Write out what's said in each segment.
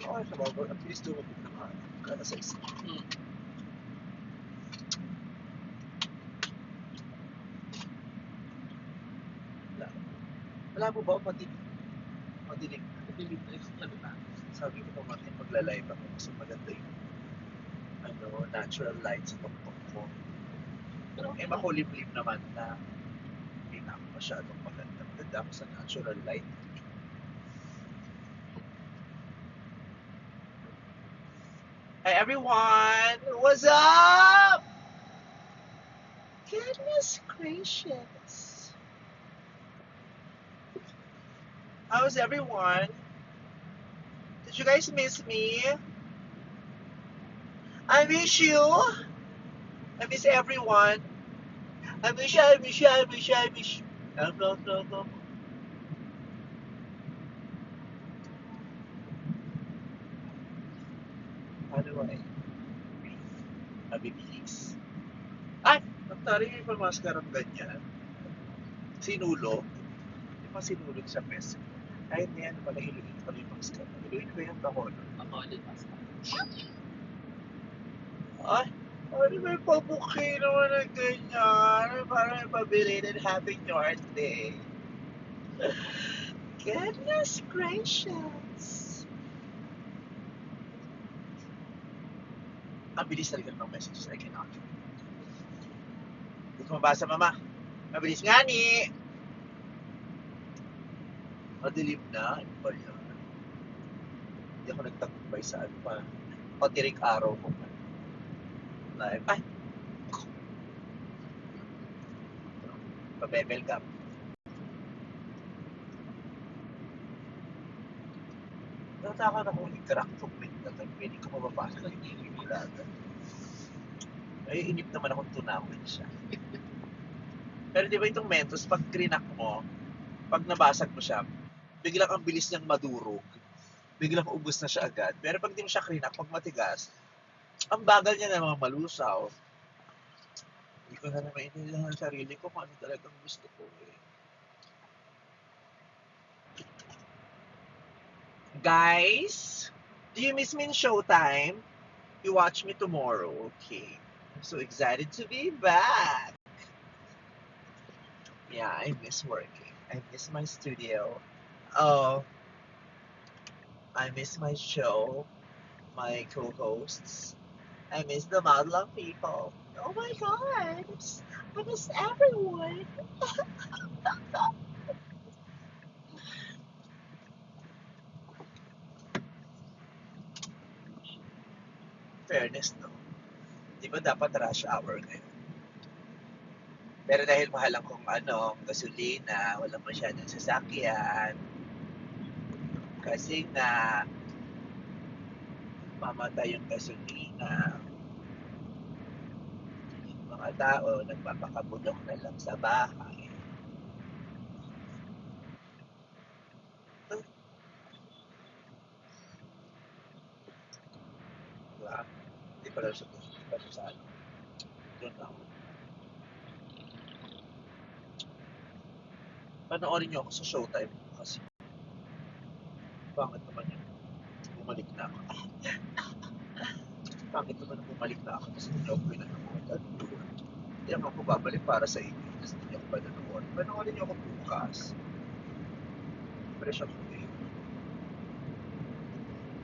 Okay, sabagay. At least tumapit naman. Kada sa isa. Wala mo ba madilim? Madilim. Madilim na yung ano na. Sabi ko naman eh, magla-live ako kasi maganda yung natural light sa tuktok ko. Pero Eh, makulimlim naman na hindi na ako masyadong maganda. Maganda ako sa natural light. Hi everyone! What's up? Goodness gracious. How's everyone? Did you guys miss me? I miss you. I miss everyone. I miss you, I miss you, I miss you, I miss you. No. Paano ay mabibilis? Ay! Nagtari yung pamaskaram ganyan. Sinulo. Di ba sinulog sa pes? Ay, hindi yan pala Iloilo pala yung maskara. Iloilo ba yung Bacolod? Bacolod master. Ay! Ano may pabuki naman na ganyan? Parang may pabelated happy birthday. Goodness gracious! Ang bilis talaga ng messages. I cannot. Hindi ko mabasa, mama. Mabilis nga ni. Madilim na. Ano ba yan? Hindi ako nagtagumpay sa ano pa. Patirik araw ko pa. Live. Ay! Pabebel ka. Nataka na kung i-crack itong pintat. Hindi ko mababasa na hindi nilagay. Ay, inip naman akong tunawin siya. Pero di ba itong Mentos, pag krinak mo, pag nabasag mo siya, biglang ang bilis niyang madurog. Biglang ubos na siya agad. Pero pag di mo siya krinak, pag matigas, ang bagal niya namang malusaw. Hindi ko na maintindihan ang sarili ko kung ano talagang gusto ko eh. Guys, do you miss me in Showtime? You watch me tomorrow, okay? I'm so excited to be back. Yeah, I miss working. I miss my studio. Oh, I miss my show, my co-hosts. I miss the Madlang people. Oh my god, I miss everyone. Fairness, no? Di ba dapat rush hour ngayon? Pero dahil mahal ang kung ano, gasolina, walang masyadong sasakyan, kasi nga, mamatay yung gasolina, yung mga tao nagpapakabulok na lang sa bahay. Diba? Hindi pala sa ano. Doon ako. Panoorin niyo ako sa Showtime kasi bakit naman yun? Bumalik na ako. Bakit naman bumalik na ako? Kasi hindi ako pinanood. Ano yun? Hindi naman ako babalik para sa inyo. Kasi hindi ako pinanood. Panoorin niyo ako bukas. Fresh ako eh.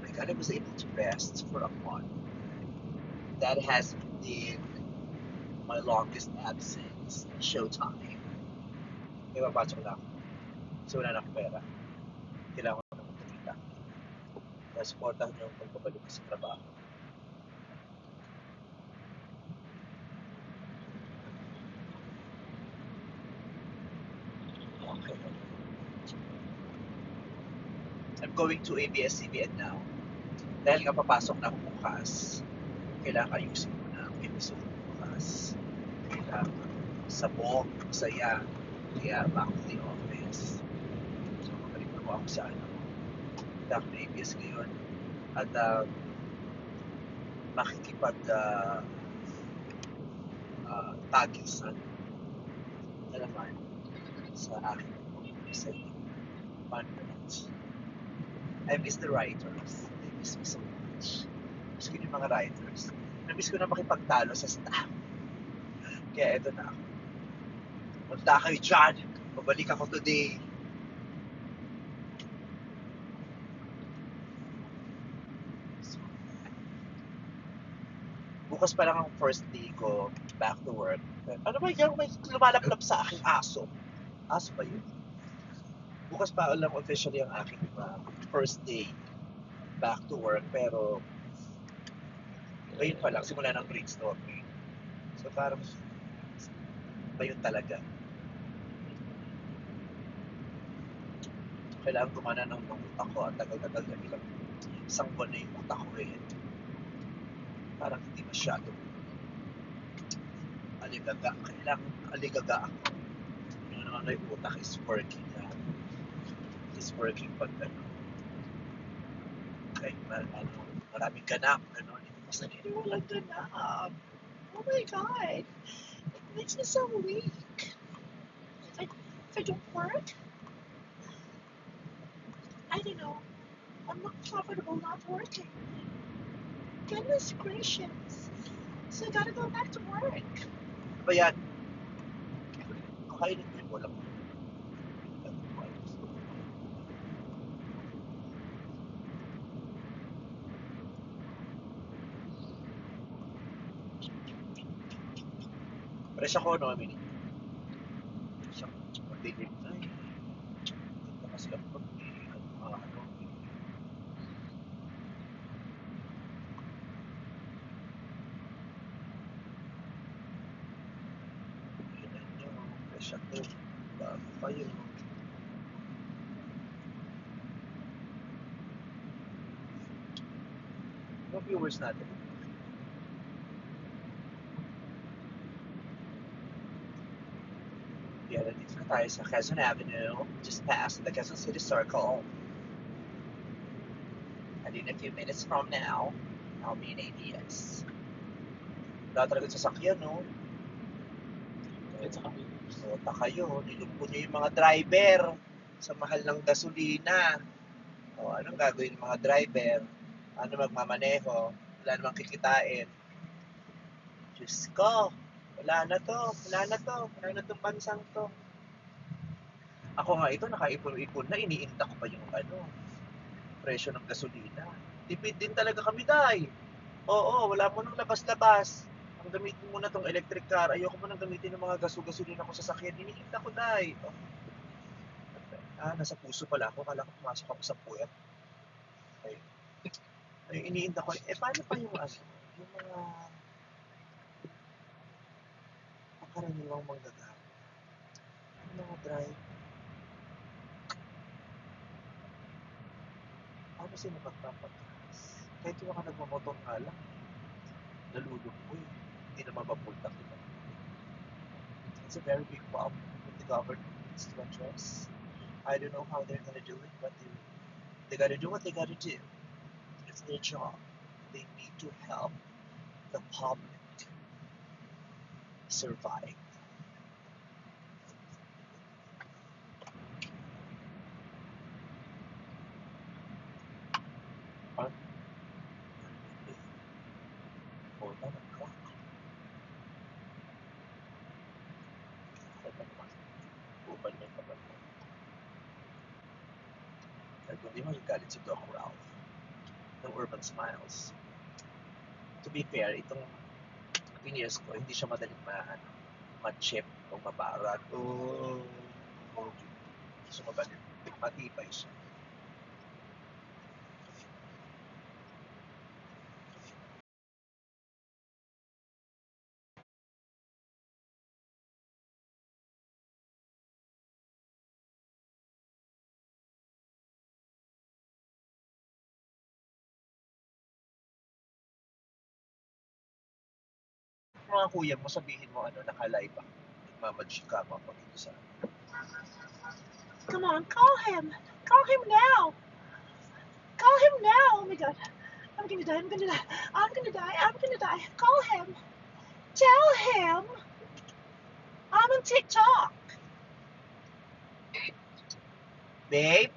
Like, I was able to rest for a month. That has been my longest absence in Showtime. May papasok na ako. So wala na akong pera. Kailangan ko na magkakita. Kaya supportahan niyo ang pagbabalik ko sa trabaho. Okay. I'm going to ABS-CBN now. Dahil nga papasok na ako bukas, kailangan ayusin ko na ang episode bukas. Kailangan sabog, masaya, kaya back to the office. So, mabalik na po ako sa back to ABS ngayon. At makikipag tagisan na naman sa aking sa conference. I miss the writers. They miss me so much. Miss ko yung mga writers. Na-miss ko na makipagtalo sa staff. Kaya eto na ako. Punta kayo dyan. Babalik ako today. Bukas pa lang ang first day ko back to work. Ano ba yung may lumalaklap sa aking aso? Aso ba yun? Bukas pa lang officially ang aking first day back to work. Pero ngayon pa lang, simula ng brainstorming. So parang ngayon talaga. Kailangan gumana ng utak ko. Ang tagal-tagal na ilang isang buwan na yung utak ko eh. Parang hindi masyado aligaga. Kailangan aligaga ako. Yung naman yung utak is working na. Is working pag ano. Kahit maraming ganap. Gano'n. Hindi ko sanili walang ganap. Oh my God. It makes me so weak. If I don't work, I don't know. I'm not comfortable not working. Goodness gracious. So I gotta go back to work. Ano ba yan? Kakainin ko yung walang Fresh ako, no? I mean, isang daily na eh. Ganda kasi ako pag ano, yun nyo, fresh ako. Bago kayo. Mga viewers natin. Yeah, nandito na tayo sa Quezon Avenue, just past the Quezon City Circle. And in a few minutes from now, I'll be in ABS. Wala talaga sasakyan, no? Kahit sa kami. Nota kayo, nilumpo nyo yung mga driver sa mahal ng gasolina. O, anong gagawin ng mga driver? Ano magmamaneho? Wala namang kikitain. Diyos ko, wala na to, wala na to, wala na tong bansang to. Ako nga ito, nakaipon-ipon na, iniinda ko pa yung presyo ng gasolina. Tipid din talaga kami, day. Oo, wala mo nang labas-labas. Ang gamitin mo na tong electric car, ayoko mo nang gamitin ng mga gasolina ko sa sakyan. Iniinda ko, day. Oh. Nasa puso pala ako. Kala ko pumasok ako sa puwet. Ay, iniinda ko. Paano pa yung yung mga karaniwang manggagawa? Yung mga drive. Paano sila magpapagas? Kahit yung mga nagmamotor nga lang, nalulog mo eh. Hindi na mapapultak ito. It's a very big problem that the government needs to address. I don't know how they're gonna do it, but they gotta do what they gotta do. It's their job. They need to help the public survive. Huh? Oh, nagkak. Uban niya pa ba? Hindi magagalit si Doc Ralph ng Urban Smiles. To be fair, itong opinions ko, hindi siya madaling ma-chip o mabarat. Hindi siya mabalik. Matibay siya. Mga kuya mo, sabihin mo naka-live ako. Nagmamagic ka mo pag ito sa Come on, call him. Call him now. Call him now. Oh my God. I'm gonna die. I'm gonna die. I'm gonna die. I'm gonna die. Call him. Tell him I'm on TikTok. Babe,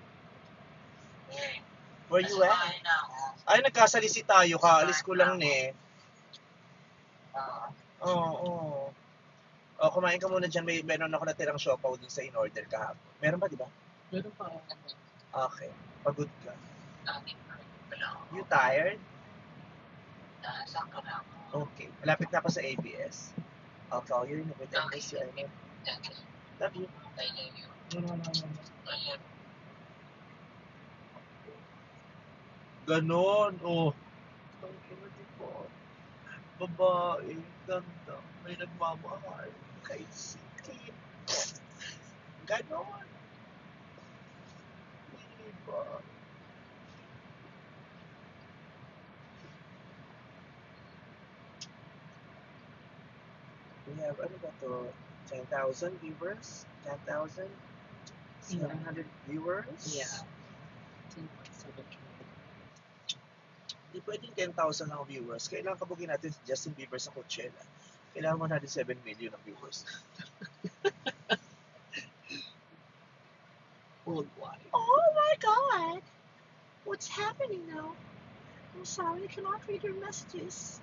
where you at? Kumain na ako. Ay, nagkasalisi tayo. Kaalis ko lang ne. Oo. Oh, kumain ka muna dyan. Meron ako natirang siopaw dun sa in-order kahapon. Meron ba, di ba? Meron pa ako. Okay. Pagod ka. Dati pa rin pala ako. You tired? Sakto na ako. Okay. Malapit na ako sa ABS. I'll call you in a bit. I miss you. I love you. I love you. I love you. Ganon. Oh. Ang ina, di ba? Babae. Ganda. May nagmamahal. Kay Siki. Ganon. Diba? We have, ano ba to? 10,000 viewers? 10,000? 700 viewers? Yeah. 10.7K. Di pwedeng 10,000 ang viewers. Kailangan kabugin natin si Justin Bieber sa Coachella. Kailangan 107 million ang viewers. Worldwide. Oh my god! What's happening now? I'm sorry, I cannot read your messages.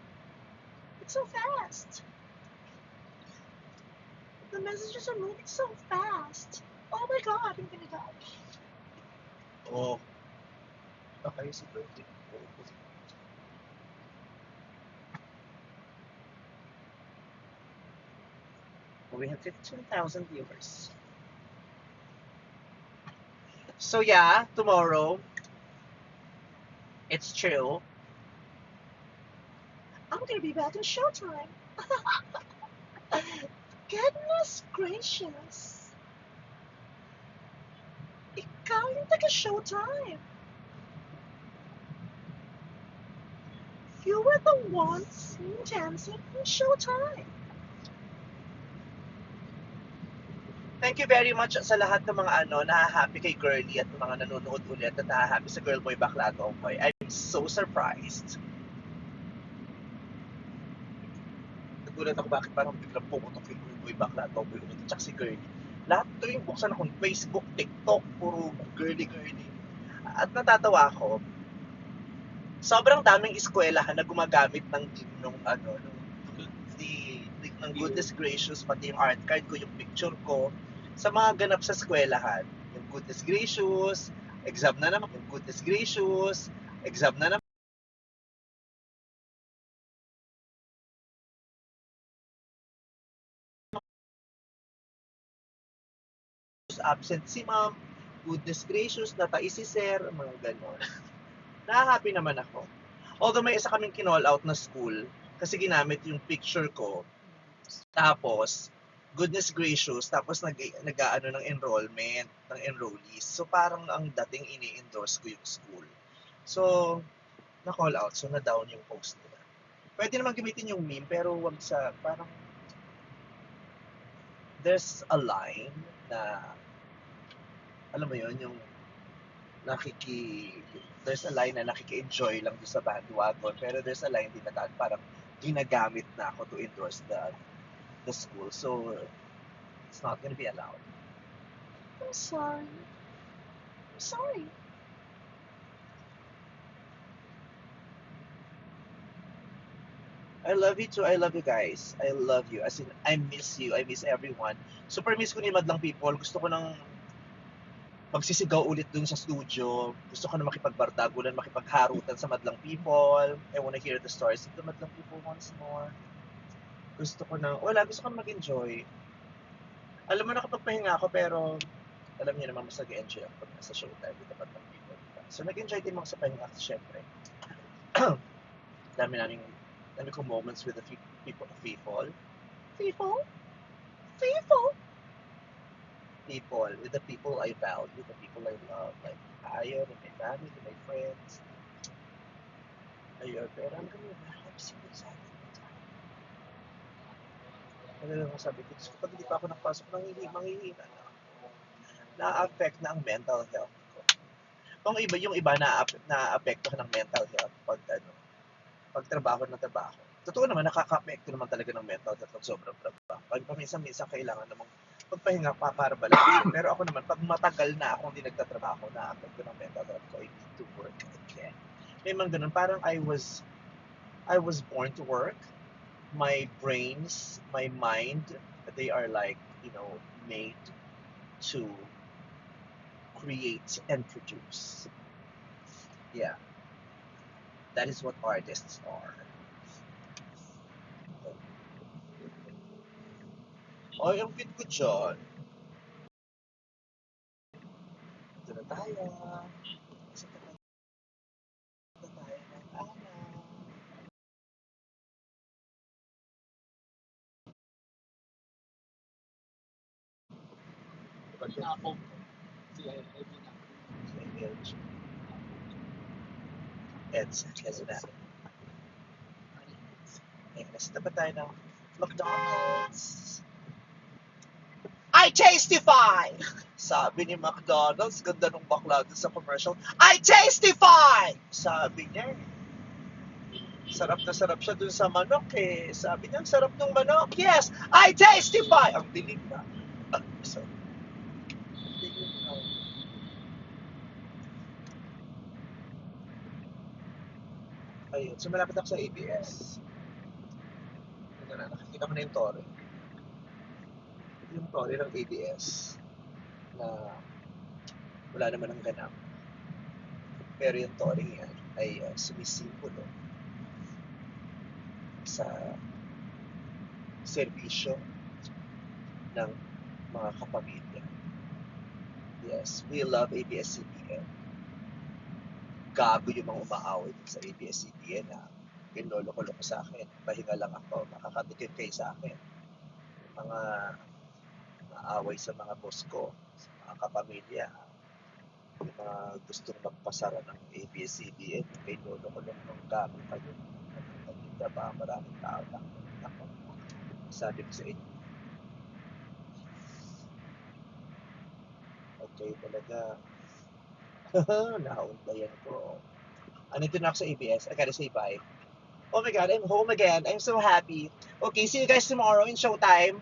It's so fast. The messages are moving so fast. Oh my god, I'm gonna die. Oh. Okay, si birthday. We have 15,000 viewers. So yeah, tomorrow, it's true. I'm gonna be back in Showtime. Goodness gracious. Ikaw yung taga-Showtime. You were the ones dancing in Showtime. Thank you very much sa lahat ng mga nahahappy kay Girlie at mga nanonood ulit at nahahappy sa Girl Boy Bakla Tomboy. I'm so surprised. Nagulat ako bakit parang biglang pumutok yung Girl Boy Bakla Tomboy ulit at si Girlie. Lahat ito yung buksan akong Facebook, TikTok, puro girly. At natatawa ako, sobrang daming eskwelahan na gumagamit ng goodness gracious, pati yung art card ko, yung picture ko, sa mga ganap sa eskwelahan. Yung goodness gracious, exam na naman, yung goodness gracious, exam na naman, absent si ma'am, goodness gracious, natai si sir, mga ganon. Nahahappy naman ako. Although may isa kaming kinall out na school, kasi ginamit yung picture ko, tapos, goodness gracious, tapos nag-aano ng enrollment, ng enrollees. So, parang ang dating ini-endorse ko yung school. So, na-call out. So, na-down yung post nila. Pwede naman gamitin yung meme, pero wag sa, parang, there's a line na, alam mo yun, yung there's a line na nakiki-enjoy lang doon sa bandwagon, pero there's a line din na parang ginagamit na ako to endorse the school. So, it's not gonna be allowed. I'm sorry. I'm sorry. I love you too. I love you guys. I love you. As in, I miss you. I miss everyone. Super miss ko ni Madlang People. Gusto ko nang magsisigaw ulit dun sa studio. Gusto ko na makipagbardagulan, makipagharutan sa Madlang People. I wanna hear the stories of the Madlang People once more. Gusto ko na mag-enjoy. Alam mo, nakapagpahinga ako, pero alam niyo naman, mas nag-enjoy ako pag nasa showtime with the Madlang People. So, nag-enjoy din ako sa pahinga, syempre. dami ko moments with the people. People? People, with the people I value, the people I love, like Ayon, and my family, and my friends. Ayun, pero ang gano'n, nakakapisipan sa akin. Ano lang sabi ko, pag hindi pa ako nakapasok, manghihina na. Na-affect na ang mental health ko. Yung iba na-apektuhan ng mental health pag trabaho na trabaho. Totoo naman, nakaka-apekto naman talaga ng mental health pag sobrang trabaho. Pag minsan kailangan namang magpahinga pa para balansin. Pero ako naman, pag matagal na akong hindi nagtatrabaho, na-affect ko ng mental health ko, I need to work again. May mga ganun, parang I was born to work. My brains, my mind, they are like, made to create and produce. Yeah. That is what artists are. Ay, ang cute ko dyan. Ito na tayo. Isa na tayo ng Ana. Ako. Si Eddie na. It's na. Ay, nasa tapat tayo ng McDonald's. I tastify! Sabi ni McDonald's, ganda nung bakla dun sa commercial. I tastify! Sabi niya. Sarap na sarap siya dun sa manok eh. Sabi niya, ang sarap ng manok. Yes, I tastify! Ang dilim na. So, dilim na. Ayun, so malapit ako sa ABS. Ito na, nakikita ko na yung tore. Yung tore ng ABS na wala naman ang ganap. Pero yung tore yan ay sumisimbolo sa serbisyo ng mga kapamilya. Yes, we love ABS-CBN. Gago yung mga umaaway sa ABS-CBN na pinlolo-loko sa akin. Pahinga lang ako, makakatikim kayo sa akin. Mga maaway sa mga boss ko, sa mga kapamilya, yung mga gustong magpasara ng ABS-CBN, pinlolo-loko ng gago kayo. Trabaho, maraming tao lang. Ako, sabi ko sa inyo, okay talaga. Nauntayan ko. Andito na ako sa ABS. I gotta say bye. Oh my God, I'm home again. I'm so happy. Okay, see you guys tomorrow in Showtime.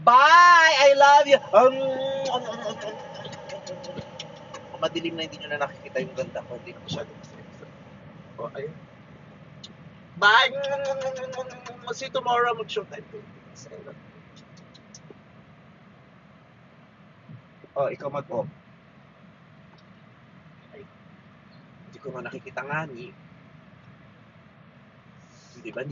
Bye! I love you! Madilim na, hindi nyo na nakikita yung ganda ko. Hindi na masyadong oh, ayun. Bye! See you tomorrow. Mag-Showtime. Oh, ikaw mag-off. Hindi ko nga nakikita nga ni. Di ba? Hindi